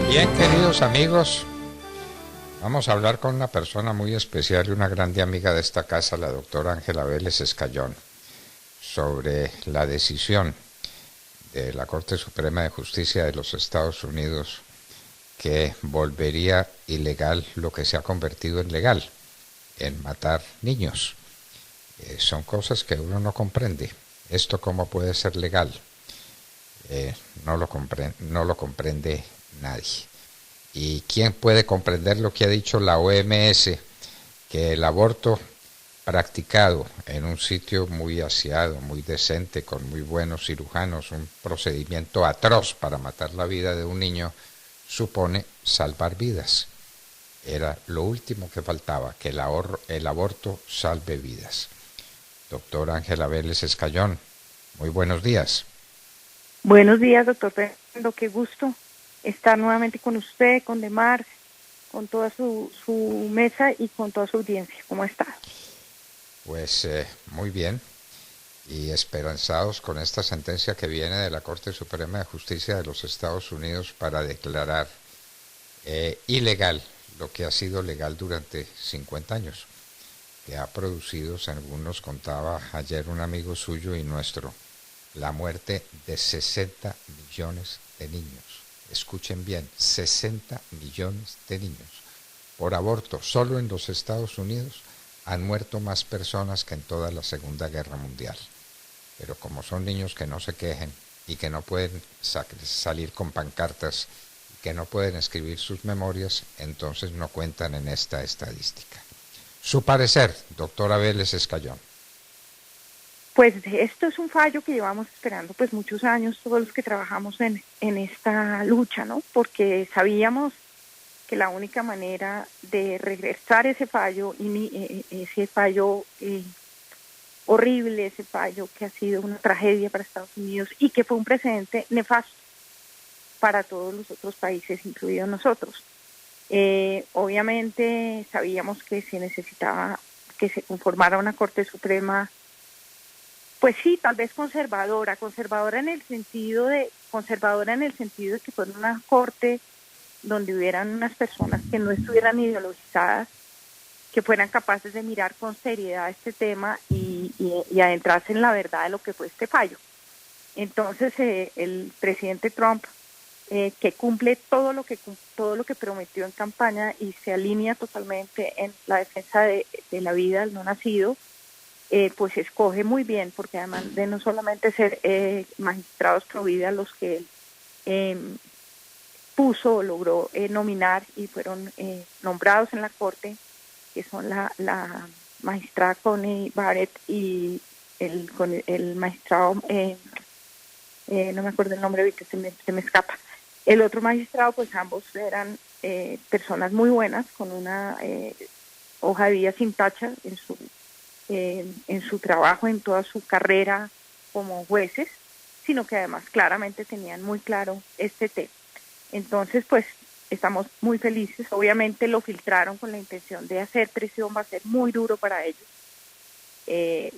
Bien, queridos amigos, vamos a hablar con una persona muy especial y una grande amiga de esta casa, la doctora Ángela Vélez Escayón, sobre la decisión de la Corte Suprema de Justicia de los Estados Unidos que volvería ilegal lo que se ha convertido en legal, en matar niños. Son cosas que uno no comprende. ¿Esto cómo puede ser legal? No lo comprende nadie. ¿Y quién puede comprender lo que ha dicho la OMS? Que el aborto practicado en un sitio muy aseado, muy decente, con muy buenos cirujanos, un procedimiento atroz para matar la vida de un niño, supone salvar vidas. Era lo último que faltaba, que el aborto salve vidas. Doctora Ángela Vélez Escayón, muy buenos días. Buenos días, doctor Fernando. Qué gusto estar nuevamente con usted, con Demar, con toda su mesa y con toda su audiencia. ¿Cómo está? Pues muy bien y esperanzados con esta sentencia que viene de la Corte Suprema de Justicia de los Estados Unidos para declarar ilegal lo que ha sido legal durante 50 años, que ha producido, según nos contaba ayer un amigo suyo y nuestro, la muerte de 60 millones de niños. Escuchen bien, 60 millones de niños. Por aborto, solo en los Estados Unidos han muerto más personas que en toda la Segunda Guerra Mundial. Pero como son niños que no se quejen y que no pueden salir con pancartas y que no pueden escribir sus memorias, entonces no cuentan en esta estadística. Su parecer, doctora Vélez Escayón. Pues esto es un fallo que llevamos esperando pues muchos años todos los que trabajamos en esta lucha, ¿no? Porque sabíamos que la única manera de regresar ese fallo horrible, ese fallo que ha sido una tragedia para Estados Unidos y que fue un precedente nefasto para todos los otros países, incluidos nosotros. Obviamente sabíamos que se necesitaba que se conformara una Corte Suprema, pues sí, tal vez conservadora en el sentido de que fuera una corte donde hubieran unas personas que no estuvieran ideologizadas, que fueran capaces de mirar con seriedad este tema y adentrarse en la verdad de lo que fue este fallo. Entonces, el presidente Trump, que cumple todo lo que prometió en campaña y se alinea totalmente en la defensa de la vida del no nacido, pues escoge muy bien, porque además de no solamente ser magistrados pro vida los que él puso o logró nominar y fueron nombrados en la corte, que son la magistrada Coney Barrett y el magistrado, no me acuerdo el nombre ahorita, se me escapa. El otro magistrado, pues ambos eran personas muy buenas, con una hoja de vida sin tacha en su trabajo, en toda su carrera como jueces, sino que además claramente tenían muy claro este tema. Entonces, pues estamos muy felices. Obviamente lo filtraron con la intención de hacer presión, va a ser muy duro para ellos.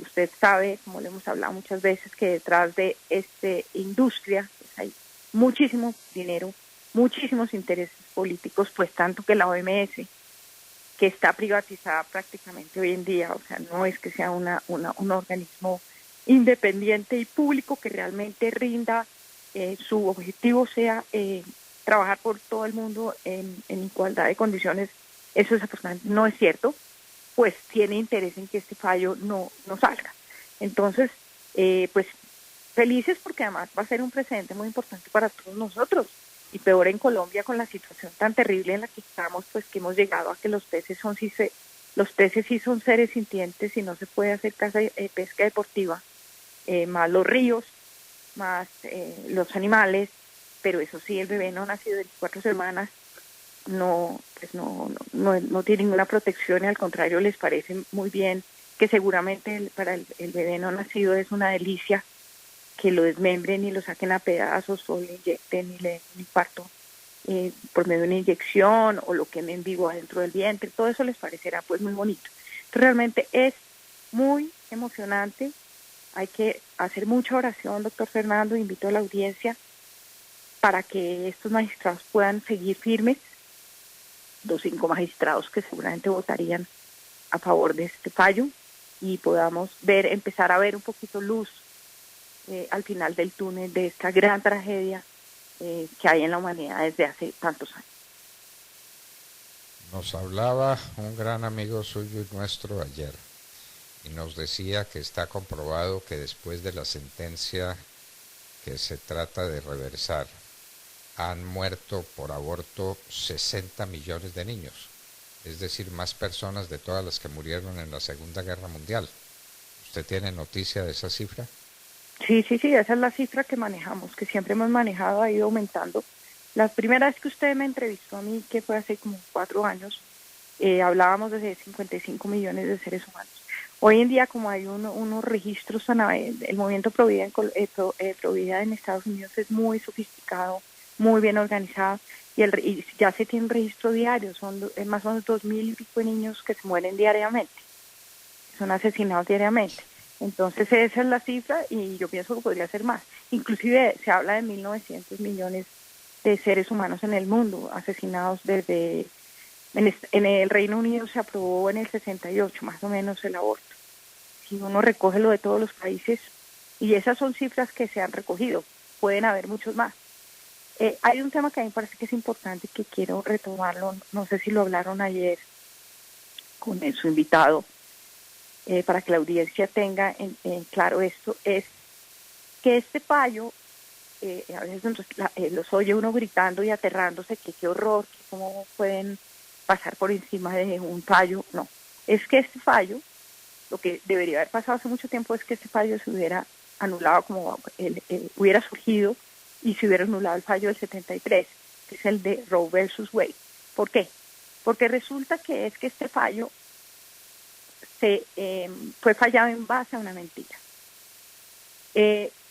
Usted sabe, como le hemos hablado muchas veces, que detrás de esta industria pues, hay muchísimo dinero, muchísimos intereses políticos, pues tanto que la OMS, que está privatizada prácticamente hoy en día, o sea, no es que sea un organismo independiente y público que realmente rinda, su objetivo sea trabajar por todo el mundo en igualdad de condiciones. Eso desafortunadamente no es cierto, pues tiene interés en que este fallo no salga. Entonces, pues felices porque además va a ser un precedente muy importante para todos nosotros, y peor en Colombia con la situación tan terrible en la que estamos, pues que hemos llegado a que los peces sí son seres sintientes y no se puede hacer pesca deportiva, más los ríos, más los animales, pero eso sí, el bebé no nacido de 4 semanas no tiene ninguna protección, y al contrario les parece muy bien que seguramente para el bebé no nacido es una delicia que lo desmembren y lo saquen a pedazos o le inyecten y le den un infarto por medio de una inyección o lo quemen en vivo adentro del vientre. Todo eso les parecerá pues muy bonito. Entonces, realmente es muy emocionante. Hay que hacer mucha oración, doctor Fernando, invito a la audiencia para que estos magistrados puedan seguir firmes, los 5 magistrados que seguramente votarían a favor de este fallo, y podamos empezar a ver un poquito luz al final del túnel de esta gran tragedia que hay en la humanidad desde hace tantos años. Nos hablaba un gran amigo suyo y nuestro ayer y nos decía que está comprobado que después de la sentencia que se trata de reversar, han muerto por aborto 60 millones de niños, es decir, más personas de todas las que murieron en la Segunda Guerra Mundial. ¿Usted tiene noticia de esa cifra? Sí, esa es la cifra que manejamos, que siempre hemos manejado, ha ido aumentando. La primera vez que usted me entrevistó a mí, que fue hace como 4 años, hablábamos de 55 millones de seres humanos. Hoy en día, como hay unos registros, el movimiento Provida en Estados Unidos es muy sofisticado, muy bien organizado, y ya se tiene un registro diario, son más o menos 2.000 y pico de niños que se mueren diariamente, son asesinados diariamente. Entonces esa es la cifra y yo pienso que podría ser más. Inclusive se habla de 1.900 millones de seres humanos en el mundo asesinados desde... En el Reino Unido se aprobó en el 68 más o menos el aborto. Si uno recoge lo de todos los países, y esas son cifras que se han recogido, pueden haber muchos más. Hay un tema que a mí me parece que es importante, que quiero retomarlo, no sé si lo hablaron ayer con su invitado, para que la audiencia tenga en claro esto, es que este fallo, a veces los oye uno gritando y aterrándose, que qué horror, que cómo pueden pasar por encima de un fallo. No, es que este fallo, lo que debería haber pasado hace mucho tiempo es que este fallo se hubiera anulado, como hubiera surgido, y se hubiera anulado el fallo del 73, que es el de Roe versus Wade. ¿Por qué? Porque resulta que este fallo fue fallado en base a una mentira.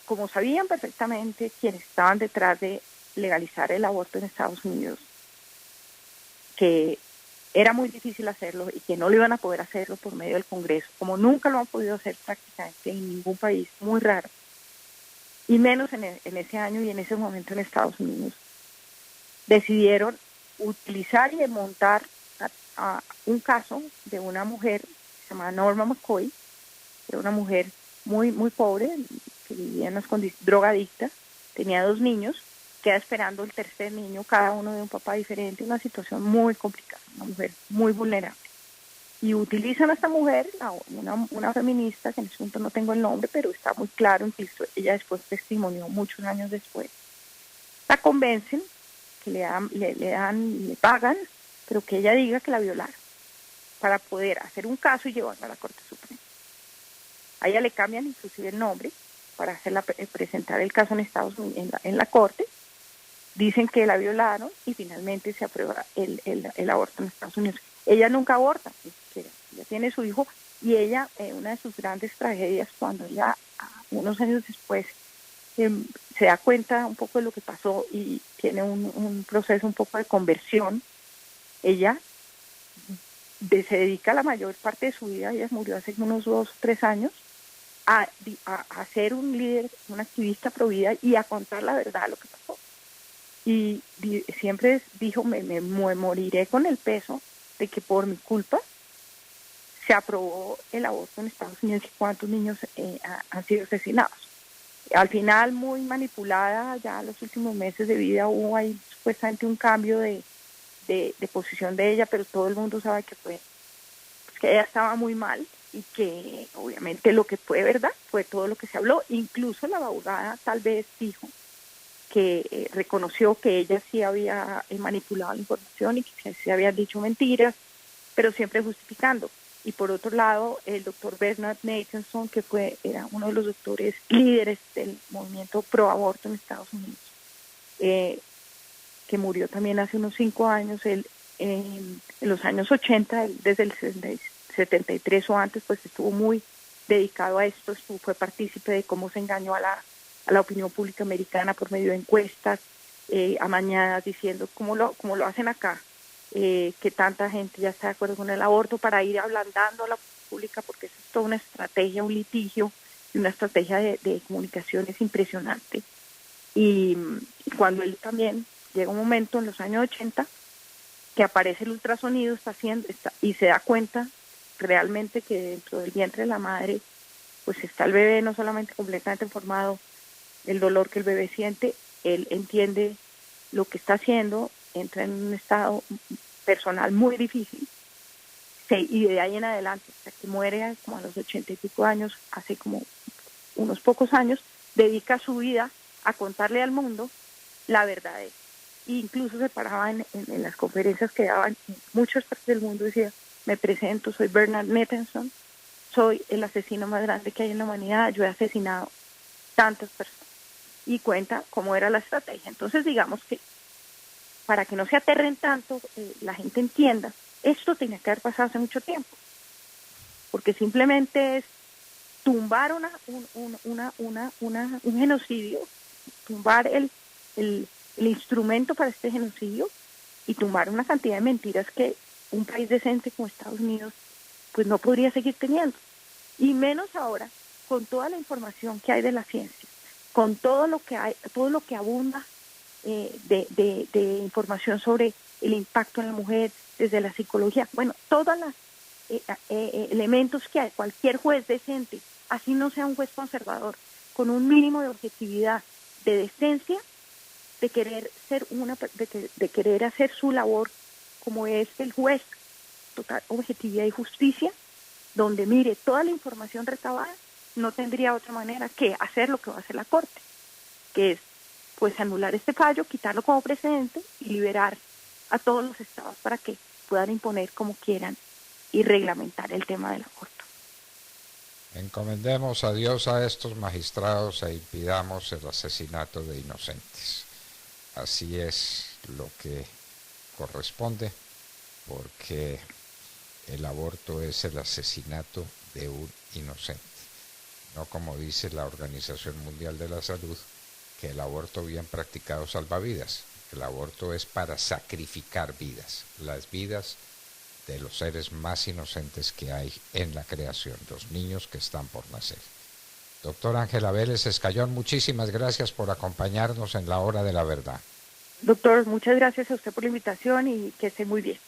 Como sabían perfectamente quienes estaban detrás de legalizar el aborto en Estados Unidos, que era muy difícil hacerlo y que no lo iban a poder hacerlo por medio del Congreso, como nunca lo han podido hacer prácticamente en ningún país, muy raro, y menos en ese año y en ese momento en Estados Unidos, decidieron utilizar y desmontar a un caso de una mujer se llama Norma McCoy, era una mujer muy pobre, que vivía en unas condiciones, drogadicta, tenía 2 niños, queda esperando el tercer niño, cada uno de un papá diferente, una situación muy complicada, una mujer muy vulnerable. Y utilizan a esta mujer, una feminista, que en este momento no tengo el nombre, pero está muy claro, incluso ella después testimonió muchos años después. La convencen, que le pagan, pero que ella diga que la violaron, para poder hacer un caso y llevarlo a la Corte Suprema. A ella le cambian inclusive el nombre para presentar el caso en Estados Unidos, en la Corte. Dicen que la violaron y finalmente se aprueba el aborto en Estados Unidos. Ella nunca aborta, ni siquiera. Ella tiene su hijo, y ella, una de sus grandes tragedias, cuando ella, unos años después, se da cuenta un poco de lo que pasó y tiene un proceso un poco de conversión, ella se dedica la mayor parte de su vida, ella murió hace unos 2 o 3 años, a ser un líder, un activista pro vida y a contar la verdad de lo que pasó. Y siempre dijo, me moriré con el peso de que por mi culpa se aprobó el aborto en Estados Unidos y cuántos niños han sido asesinados. Al final, muy manipulada, ya los últimos meses de vida hubo ahí supuestamente un cambio de posición de ella, pero todo el mundo sabe que fue, pues, que ella estaba muy mal, y que obviamente lo que fue verdad fue todo lo que se habló. Incluso la abogada tal vez dijo que reconoció que ella sí había manipulado la información y que sí habían dicho mentiras, pero siempre justificando. Y por otro lado, el doctor Bernard Nathanson, que era uno de los doctores líderes del movimiento pro aborto en Estados Unidos, que murió también hace unos 5 años, él en los años 80, desde el 73 o antes, pues estuvo muy dedicado a esto, fue partícipe de cómo se engañó a la opinión pública americana por medio de encuestas, amañadas, diciendo cómo lo hacen acá, que tanta gente ya está de acuerdo con el aborto, para ir ablandando a la pública, porque eso es toda una estrategia, un litigio y una estrategia de comunicaciones impresionante. Y cuando él también llega un momento en los años 80 que aparece el ultrasonido y se da cuenta realmente que dentro del vientre de la madre pues está el bebé no solamente completamente formado, el dolor que el bebé siente, él entiende lo que está haciendo, entra en un estado personal muy difícil, y de ahí en adelante, hasta que muere como a los 80 y pico años, hace como unos pocos años, dedica su vida a contarle al mundo la verdad de él. E incluso se paraba en las conferencias que daban en muchas partes del mundo, decía, me presento, soy Bernard Nathanson, soy el asesino más grande que hay en la humanidad, yo he asesinado tantas personas. Y cuenta cómo era la estrategia. Entonces, digamos que para que no se aterren tanto, la gente entienda, esto tenía que haber pasado hace mucho tiempo, porque simplemente es tumbar un genocidio, tumbar el instrumento para este genocidio y tumbar una cantidad de mentiras que un país decente como Estados Unidos pues no podría seguir teniendo. Y menos ahora, con toda la información que hay de la ciencia, con todo lo que hay, todo lo que abunda de información sobre el impacto en la mujer, desde la psicología, bueno, todos los elementos que hay, cualquier juez decente, así no sea un juez conservador, con un mínimo de objetividad, de decencia, de querer ser de querer hacer su labor como es el juez, total objetividad y justicia, donde mire toda la información recabada, no tendría otra manera que hacer lo que va a hacer la Corte, que es pues anular este fallo, quitarlo como precedente y liberar a todos los estados para que puedan imponer como quieran y reglamentar el tema del aborto. Encomendemos a Dios a estos magistrados e impidamos el asesinato de inocentes. Así es lo que corresponde, porque el aborto es el asesinato de un inocente. No como dice la Organización Mundial de la Salud, que el aborto bien practicado salva vidas. El aborto es para sacrificar vidas, las vidas de los seres más inocentes que hay en la creación, los niños que están por nacer. Doctora Ángela Vélez Escayón, muchísimas gracias por acompañarnos en la Hora de la Verdad. Doctor, muchas gracias a usted por la invitación y que esté muy bien.